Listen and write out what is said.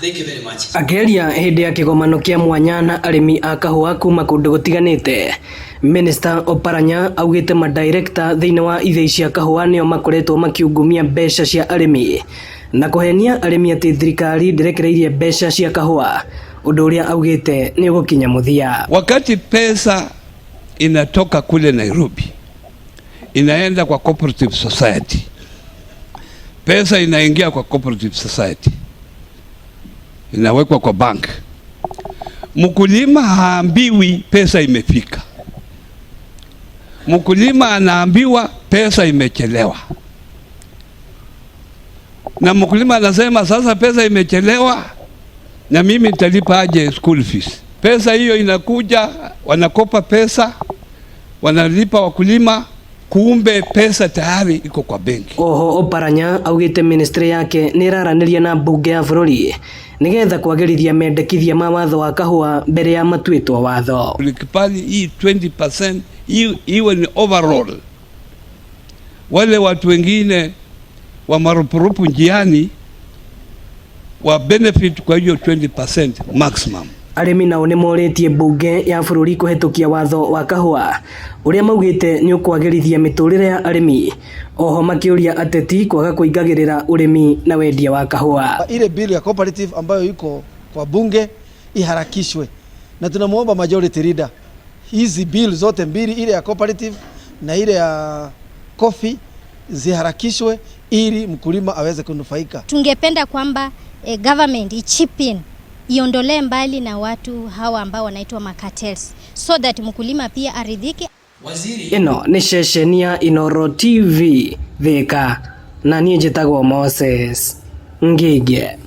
Thank you very much. Ageria hindi ya kigomano kia mwanya na arimi a kahua kuma kundu gutiganite. Minister Oparanya augite ma director thiini wa ithei cia kahua nio makoretwo makiungumia mbeca cia arimi na kuhenia arimi ati thirikari ndirekereirie mbeca cia kahua, undu uria augite ni gukinya muthia. Wakati pesa inatoka kule Nairobi inaenda kwa cooperative society, pesa inaingia kwa cooperative society, inawekwa kwa bank. Mkulima haambiwi pesa imefika, mkulima anaambiwa pesa imechelewa, na mkulima anasema sasa pesa imechelewa na mimi nitalipa aje school fees? Pesa hiyo inakuja, wanakopa pesa, wanalipa wakulima, kumbe pesa tayari iko kwa benki. Oho Oparanya augite ministry yake ni raraniria na bunge ya bururi nigetha kwagirithia mendekithia ma watho wa kahua mbere ya matwitwo watho. Likipali hii 20% iwe ni overall. Wale watu wengine wa marupurupu njiani wa benefit kwa hiyo 20% maximum. Arimi nao ni moretie bunge ya bururi kuhetukia watho wa kahua uria maugite ni ukwagirithia miturire ya arimi. Oho makiuria ateti kwaga kuingagirira urimi na wendia wa kahua. Ile bill ya cooperative ambayo iko kwa bunge iharakishwe, na tunamuomba majority leader hizi bill zote mbili, ile ya cooperative na ile ya coffee, ziharakishwe ili mkulima aweze kunufaika. Tungependa kwamba government ichip in, iondolee mbali na watu hawa ambao wanaitwa makartels, so that mkulima pia aridhike. Ino ni ceceni ya Inoro TV Thika na niĩ njĩtagwo Moses Ngige.